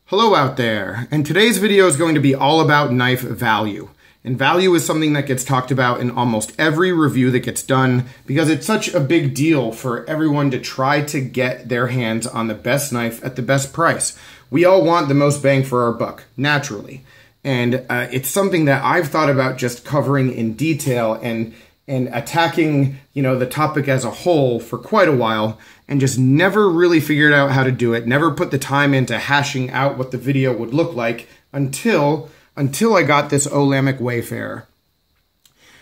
Hello out there, and today's video is going to be all about knife value. And value is something that gets talked about in almost every review that gets done because it's such a big deal for everyone to try to get their hands on the best knife at the best price. We all want the most bang for our buck, naturally. And it's something that I've thought about just covering in detail and attacking, the topic as a whole for quite a while, and just never really figured out how to do it, never put the time into hashing out what the video would look like until I got this Olamic Wayfarer.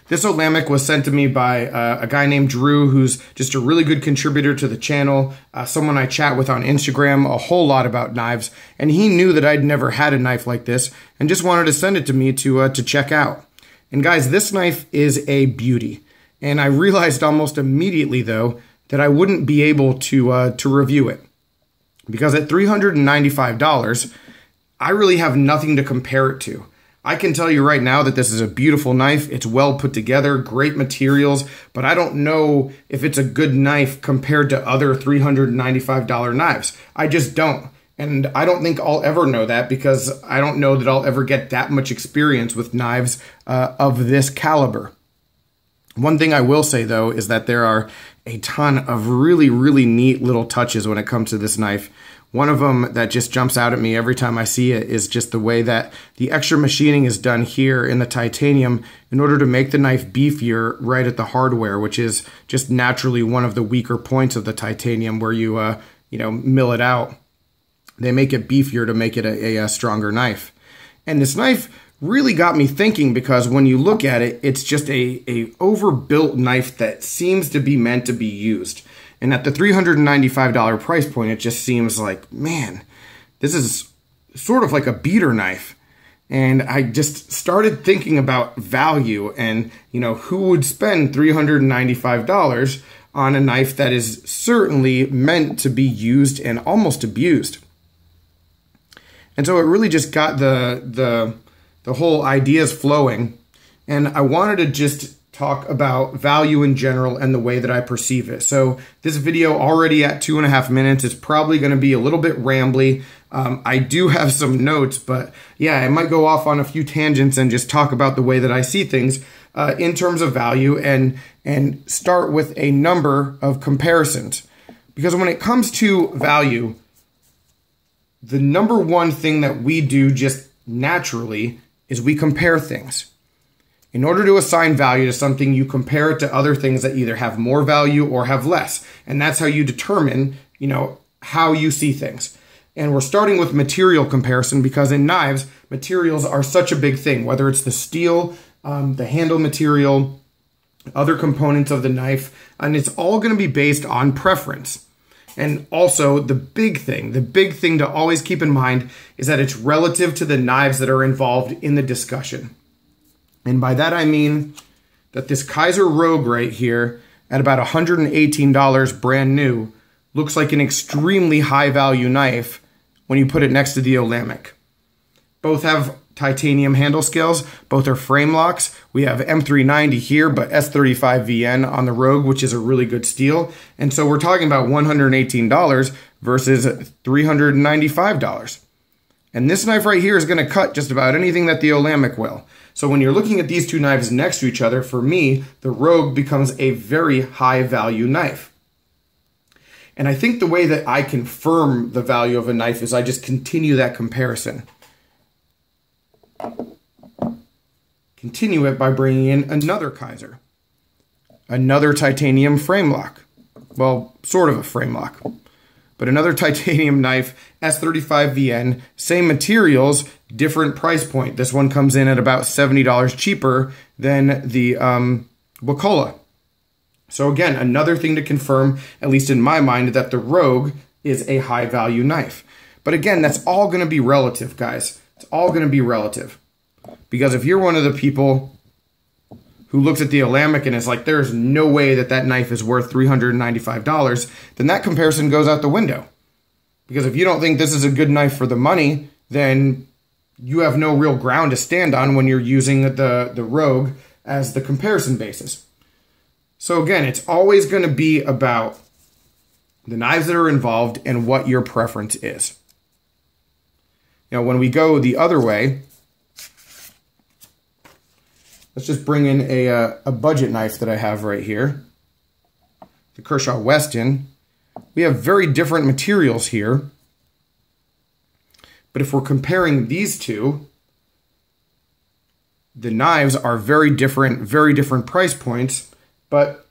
This Olamic was sent to me by a guy named Drew, who's just a really good contributor to the channel, someone I chat with on Instagram a whole lot about knives, and he knew that I'd never had a knife like this and just wanted to send it to me to check out. And guys, this knife is a beauty. And I realized almost immediately, though, that I wouldn't be able to review it. Because at $395, I really have nothing to compare it to. I can tell you right now that this is a beautiful knife. It's well put together, great materials, but I don't know if it's a good knife compared to other $395 knives. I just don't. And I don't think I'll ever know that because I don't know that I'll ever get that much experience with knives of this caliber. One thing I will say, though, is that there are a ton of really, really neat little touches when it comes to this knife. One of them that just jumps out at me every time I see it is just the way that the extra machining is done here in the titanium in order to make the knife beefier right at the hardware, which is just naturally one of the weaker points of the titanium where you, mill it out. They make it beefier to make it a stronger knife. And this knife really got me thinking because when you look at it, it's just a overbuilt knife that seems to be meant to be used. And at the $395 price point, it just seems like, man, this is sort of like a beater knife. And I just started thinking about value and, who would spend $395 on a knife that is certainly meant to be used and almost abused. And so it really just got the whole ideas flowing, and I wanted to just talk about value in general and the way that I perceive it. So this video already at 2.5 minutes is probably going to be a little bit rambly. I do have some notes, but yeah, I might go off on a few tangents and just talk about the way that I see things in terms of value and start with a number of comparisons. Because when it comes to value, the number one thing that we do just naturally is we compare things. In order to assign value to something, you compare it to other things that either have more value or have less. And that's how you determine, how you see things. And we're starting with material comparison because in knives, materials are such a big thing, whether it's the steel, the handle material, other components of the knife, and it's all going to be based on preference. And also, the big thing to always keep in mind is that it's relative to the knives that are involved in the discussion. And by that I mean that this Kaiser Rogue right here at about $118 brand new looks like an extremely high value knife when you put it next to the Olamic. Both have titanium handle scales, both are frame locks. We have M390 here, but S35VN on the Rogue, which is a really good steel. And so we're talking about $118 versus $395. And this knife right here is going to cut just about anything that the Olamic will. So when you're looking at these two knives next to each other, for me, the Rogue becomes a very high value knife. And I think the way that I confirm the value of a knife is I just continue that comparison. Continue it by bringing in another Kaiser, another titanium frame lock. Well, sort of a frame lock, but another titanium knife, S35VN, same materials, different price point. This one comes in at about $70 cheaper than the Wakola. So again, another thing to confirm, at least in my mind, that the Rogue is a high value knife. But again, that's all going to be relative, guys. It's all going to be relative. Because if you're one of the people who looks at the Olamic and is like, there's no way that that knife is worth $395, then that comparison goes out the window. Because if you don't think this is a good knife for the money, then you have no real ground to stand on when you're using the Rogue as the comparison basis. So again, it's always going to be about the knives that are involved and what your preference is. You know, when we go the other way, let's just bring in a budget knife that I have right here, the Kershaw Weston. We have very different materials here, but if we're comparing these two, the knives are very different price points, but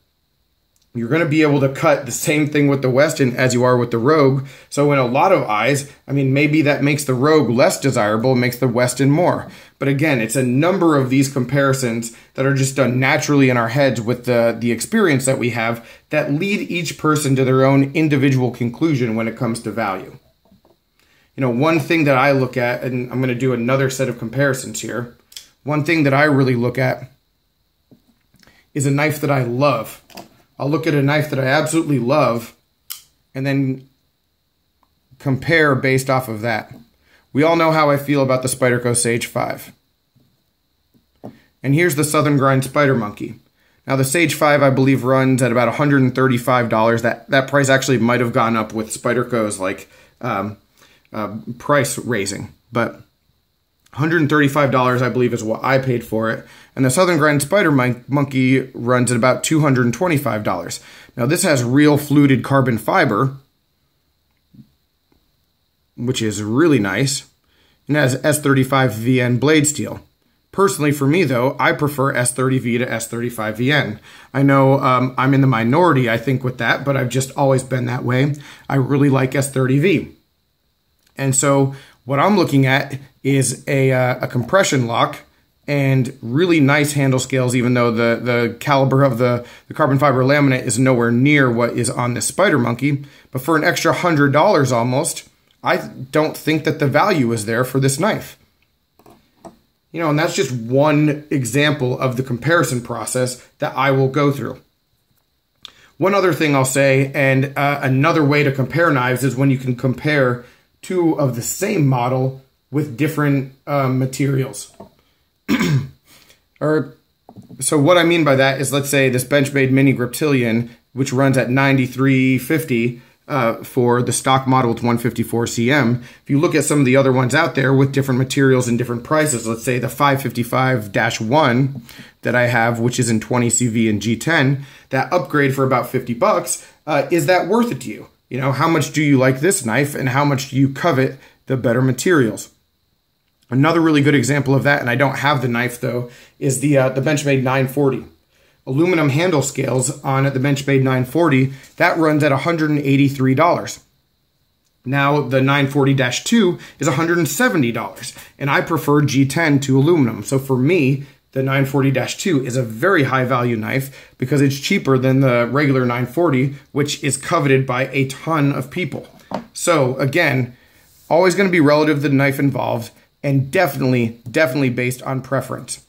you're going to be able to cut the same thing with the Weston as you are with the Rogue. So in a lot of eyes, I mean, maybe that makes the Rogue less desirable, makes the Weston more. But again, it's a number of these comparisons that are just done naturally in our heads with the experience that we have that lead each person to their own individual conclusion when it comes to value. You know, one thing that I look at, and I'm going to do another set of comparisons here. One thing that I really look at is a knife that I love. I'll look at a knife that I absolutely love and then compare based off of that. We all know how I feel about the Spyderco Sage 5. And here's the Southern Grind Spider Monkey. Now the Sage 5 I believe runs at about $135. That price actually might have gone up with Spyderco's like price raising, but $135 I believe is what I paid for it. And the Southern Grind Spider Monkey runs at about $225. Now this has real fluted carbon fiber, which is really nice, and it has S35VN blade steel. Personally for me though, I prefer S30V to S35VN. I know I'm in the minority I think with that, but I've just always been that way. I really like S30V. And so what I'm looking at is a compression lock and really nice handle scales, even though the caliber of the carbon fiber laminate is nowhere near what is on this Spider Monkey. But for an extra $100 almost, I don't think that the value is there for this knife. You know, and that's just one example of the comparison process that I will go through. One other thing I'll say, and another way to compare knives is when you can compare two of the same model with different materials. So what I mean by that is, let's say this Benchmade Mini Griptilian, which runs at $93.50 for the stock model with 154 cm. If you look at some of the other ones out there with different materials and different prices, let's say the 555-1 that I have, which is in 20 CV and G10, that upgrade for about $50, is that worth it to you? You know, how much do you like this knife and how much do you covet the better materials? Another really good example of that, and I don't have the knife though, is the Benchmade 940. Aluminum handle scales on the Benchmade 940, that runs at $183. Now the 940-2 is $170, and I prefer G10 to aluminum. So for me, the 940-2 is a very high value knife because it's cheaper than the regular 940, which is coveted by a ton of people. So again, always going to be relative to the knife involved, and definitely based on preference.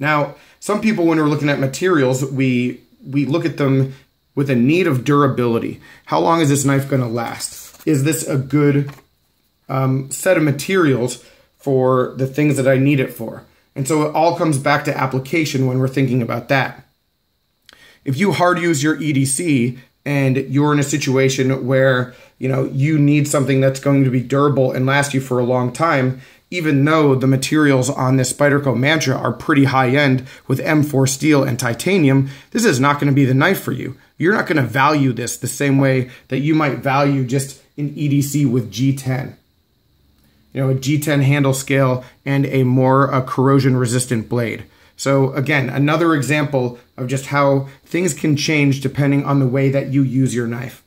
Now, some people, when we're looking at materials, we look at them with a need of durability. How long is this knife going to last? Is this a good set of materials for the things that I need it for? And so it all comes back to application when we're thinking about that. If you hard use your EDC and you're in a situation where, you know, you need something that's going to be durable and last you for a long time, even though the materials on this Spyderco Mantra are pretty high end with M4 steel and titanium, this is not going to be the knife for you. You're not going to value this the same way that you might value just an EDC with G10. You know, a G10 handle scale and a more corrosion resistant blade. So again, another example of just how things can change depending on the way that you use your knife.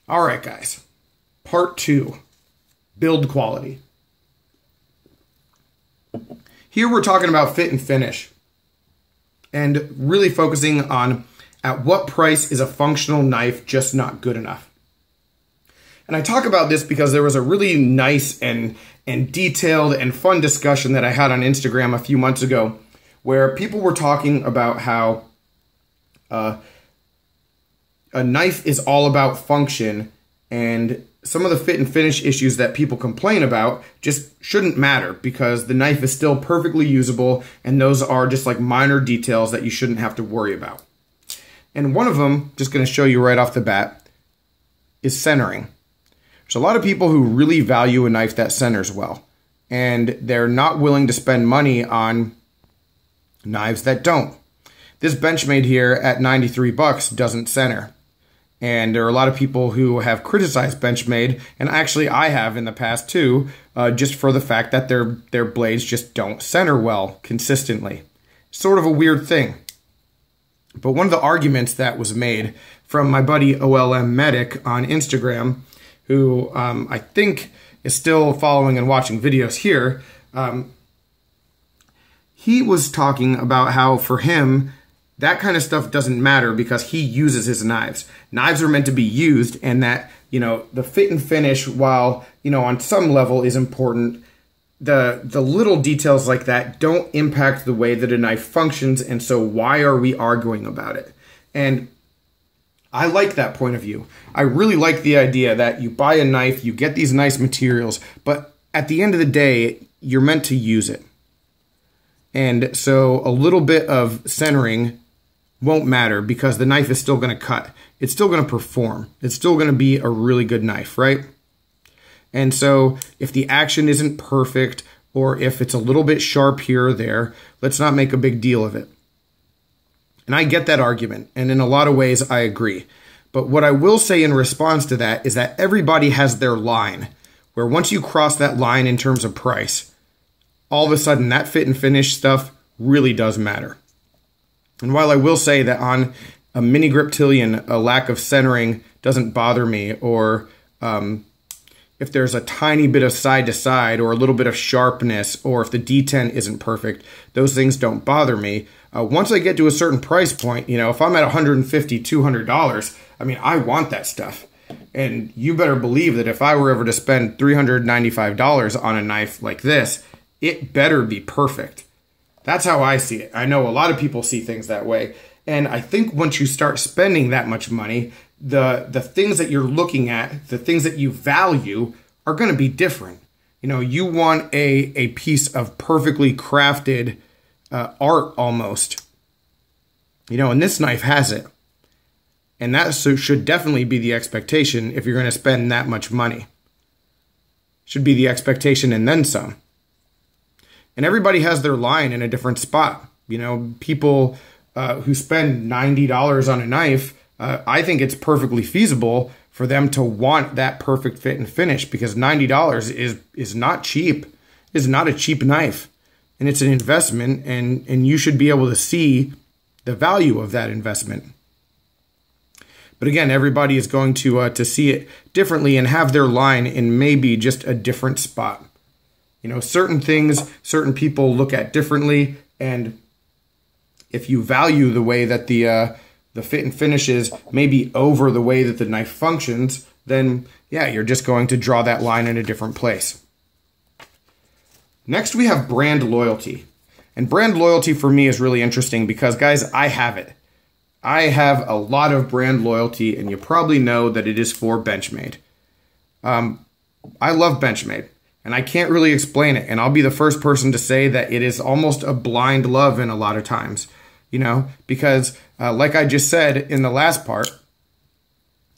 All right, guys, part 2, build quality. Here we're talking about fit and finish and really focusing on at what price is a functional knife just not good enough. And I talk about this because there was a really nice and detailed and fun discussion that I had on Instagram a few months ago where people were talking about how a knife is all about function, and some of the fit and finish issues that people complain about just shouldn't matter because the knife is still perfectly usable, and those are just like minor details that you shouldn't have to worry about. And one of them, just going to show you right off the bat, is centering. There's a lot of people who really value a knife that centers well, and they're not willing to spend money on knives that don't. This Benchmade here at 93 bucks doesn't center. And there are a lot of people who have criticized Benchmade, and actually I have in the past too, just for the fact that their blades just don't center well consistently. Sort of a weird thing. But one of the arguments that was made from my buddy OLM Medic on Instagram, who I think is still following and watching videos here, he was talking about how for him, that kind of stuff doesn't matter because he uses his knives. Knives are meant to be used, and that, you know, the fit and finish, while, you know, on some level is important, the little details like that don't impact the way that a knife functions, and so why are we arguing about it? And I like that point of view. I really like the idea that you buy a knife, you get these nice materials, but at the end of the day, you're meant to use it. And so a little bit of centering won't matter because the knife is still going to cut. It's still going to perform. It's still going to be a really good knife, right? And so if the action isn't perfect or if it's a little bit sharp here or there, let's not make a big deal of it. And I get that argument, and in a lot of ways I agree. But what I will say in response to that is that everybody has their line, where once you cross that line in terms of price, all of a sudden that fit and finish stuff really does matter. And while I will say that on a mini griptilian, a lack of centering doesn't bother me, or if there's a tiny bit of side to side or a little bit of sharpness, or if the D10 isn't perfect, those things don't bother me. Once I get to a certain price point, you know, if I'm at $150, $200, I mean, I want that stuff. And you better believe that if I were ever to spend $395 on a knife like this, it better be perfect. That's how I see it. I know a lot of people see things that way. And I think once you start spending that much money, the things that you're looking at, the things that you value are going to be different. You know, you want a piece of perfectly crafted art almost. You know, and this knife has it. And that should definitely be the expectation if you're going to spend that much money. Should be the expectation and then some. And everybody has their line in a different spot. You know, people who spend $90 on a knife, I think it's perfectly feasible for them to want that perfect fit and finish because $90 is not cheap. It's not a cheap knife. And it's an investment, and you should be able to see the value of that investment. But again, everybody is going to see it differently and have their line in maybe just a different spot. You know, certain things, certain people look at differently, and if you value the way that the fit and finish is maybe over the way that the knife functions, then yeah, you're just going to draw that line in a different place. Next, we have brand loyalty. And brand loyalty for me is really interesting because, guys, I have it. I have a lot of brand loyalty, and you probably know that it is for Benchmade. I love Benchmade. And I can't really explain it. And I'll be the first person to say that it is almost a blind love in a lot of times, you know, because like I just said in the last part,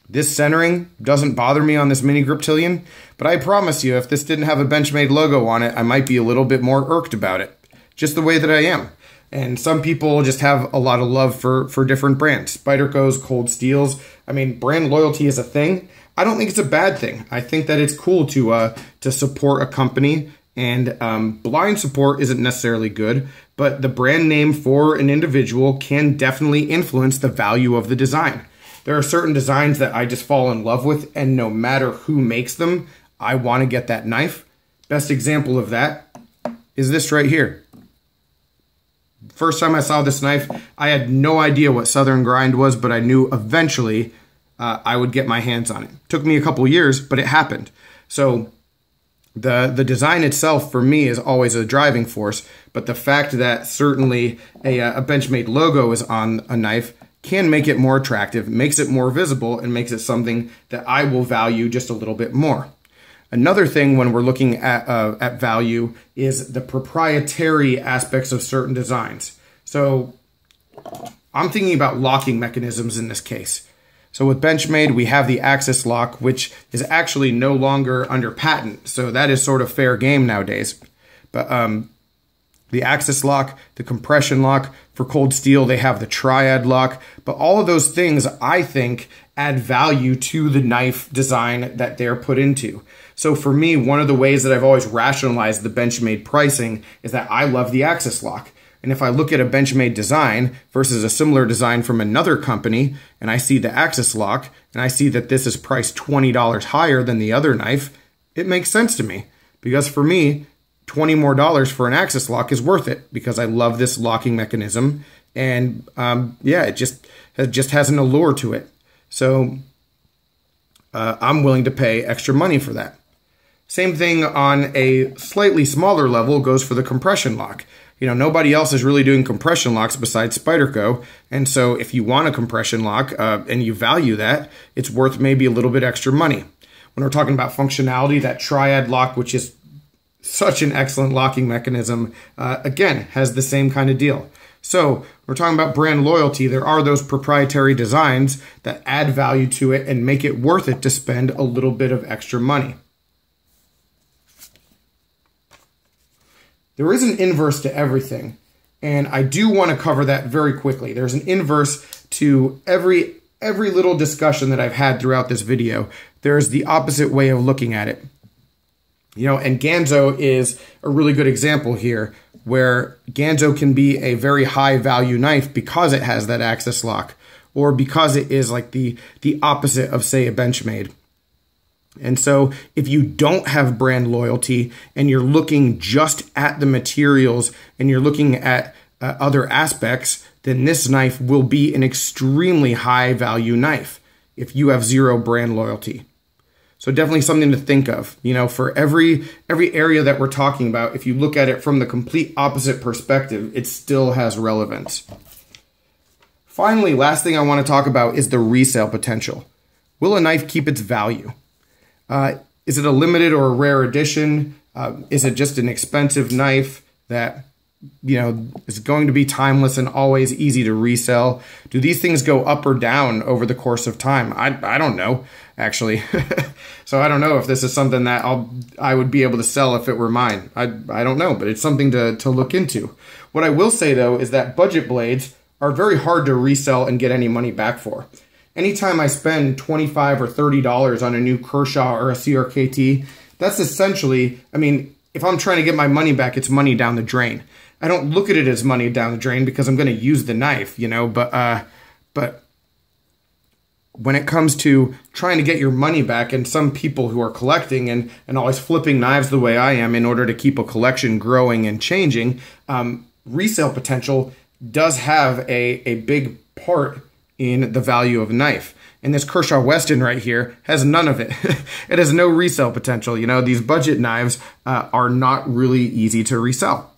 this centering doesn't bother me on this mini griptilian, but I promise you, if this didn't have a Benchmade logo on it, I might be a little bit more irked about it, just the way that I am. And some people just have a lot of love for different brands. Spyderco's, Cold Steels. I mean, brand loyalty is a thing. I don't think it's a bad thing. I think that it's cool to support a company, and blind support isn't necessarily good, but the brand name for an individual can definitely influence the value of the design. There are certain designs that I just fall in love with, and no matter who makes them, I want to get that knife. Best example of that is this right here. First time I saw this knife, I had no idea what Southern Grind was, but I knew eventually I would get my hands on it. Took me a couple years, but it happened. So the design itself for me is always a driving force, but the fact that certainly a Benchmade logo is on a knife can make it more attractive, makes it more visible, and makes it something that I will value just a little bit more. Another thing when we're looking at value is the proprietary aspects of certain designs. So I'm thinking about locking mechanisms in this case. So with Benchmade, we have the axis lock, which is actually no longer under patent. So that is sort of fair game nowadays. But the axis lock, the compression lock, for cold steel, they have the triad lock. But all of those things, I think, add value to the knife design that they're put into. So for me, one of the ways that I've always rationalized the Benchmade pricing is that I love the axis lock. And if I look at a Benchmade design versus a similar design from another company, and I see the axis lock, and I see that this is priced $20 higher than the other knife, it makes sense to me. Because for me, $20 more for an axis lock is worth it because I love this locking mechanism. And yeah, it just has an allure to it. So I'm willing to pay extra money for that. Same thing on a slightly smaller level goes for the compression lock. You know, nobody else is really doing compression locks besides Spyderco. And so if you want a compression lock and you value that, it's worth maybe a little bit extra money. When we're talking about functionality, that triad lock, which is such an excellent locking mechanism, again, has the same kind of deal. So we're talking about brand loyalty. There are those proprietary designs that add value to it and make it worth it to spend a little bit of extra money. There is an inverse to everything, and I do want to cover that very quickly. There's an inverse to every little discussion that I've had throughout this video. There's the opposite way of looking at it. You know, and Ganzo is a really good example here, where Ganzo can be a very high value knife because it has that axis lock, or because it is like the opposite of, say, a Benchmade. And so if you don't have brand loyalty and you're looking just at the materials and you're looking at other aspects, then this knife will be an extremely high value knife if you have zero brand loyalty. So definitely something to think of. You know, for every area that we're talking about, if you look at it from the complete opposite perspective, it still has relevance. Finally, last thing I want to talk about is the resale potential. Will a knife keep its value? Is it a limited or a rare edition? Is it just an expensive knife that, you know, is going to be timeless and always easy to resell? Do these things go up or down over the course of time? I don't know, actually. So I don't know if this is something that I would be able to sell if it were mine. I don't know, but it's something to look into. What I will say, though, is that budget blades are very hard to resell and get any money back for. Anytime I spend $25 or $30 on a new Kershaw or a CRKT, that's essentially, I mean, if I'm trying to get my money back, it's money down the drain. I don't look at it as money down the drain because I'm going to use the knife, you know, but when it comes to trying to get your money back, and some people who are collecting and always flipping knives the way I am in order to keep a collection growing and changing, resale potential does have a big part in the value of a knife. And this Kershaw Weston right here has none of it. It has no resale potential. You know, these budget knives are not really easy to resell.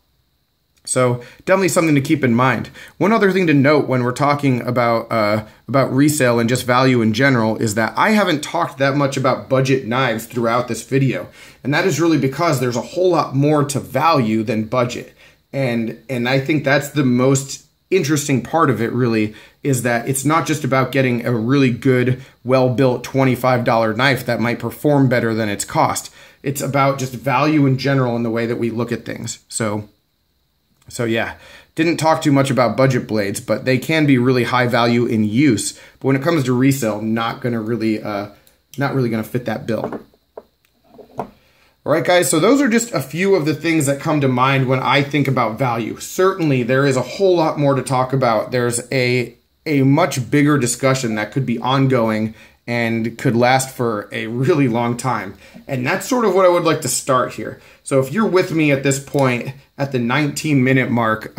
So definitely something to keep in mind. One other thing to note when we're talking about resale and just value in general is that I haven't talked that much about budget knives throughout this video. And that is really because there's a whole lot more to value than budget. And I think that's the most interesting part of it, really, is that it's not just about getting a really good, well-built $25 knife that might perform better than its cost. It's about just value in general in the way that we look at things. So yeah, didn't talk too much about budget blades, but they can be really high value in use. But when it comes to resale, not really gonna fit that bill. All right, guys, so those are just a few of the things that come to mind when I think about value. Certainly, there is a whole lot more to talk about. There's a much bigger discussion that could be ongoing and could last for a really long time. And that's sort of what I would like to start here. So if you're with me at this point, at the 19-minute mark,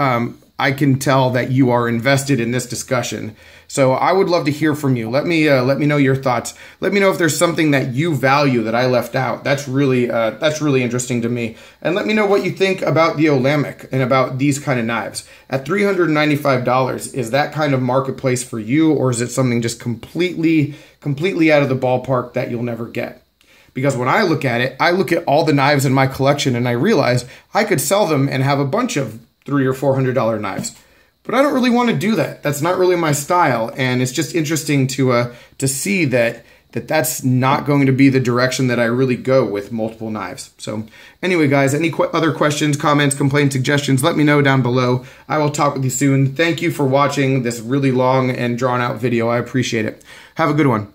I can tell that you are invested in this discussion. So I would love to hear from you. Let me know your thoughts. Let me know if there's something that you value that I left out. That's really interesting to me. And let me know what you think about the Olamic and about these kind of knives. At $395, is that kind of marketplace for you, or is it something just completely out of the ballpark that you'll never get? Because when I look at it, I look at all the knives in my collection and I realize I could sell them and have a bunch of $300 or $400 knives. But I don't really want to do that. That's not really my style, and it's just interesting to see that's not going to be the direction that I really go with multiple knives. So anyway, guys, any other questions, comments, complaints, suggestions, let me know down below. I will talk with you soon. Thank you for watching this really long and drawn out video. I appreciate it. Have a good one.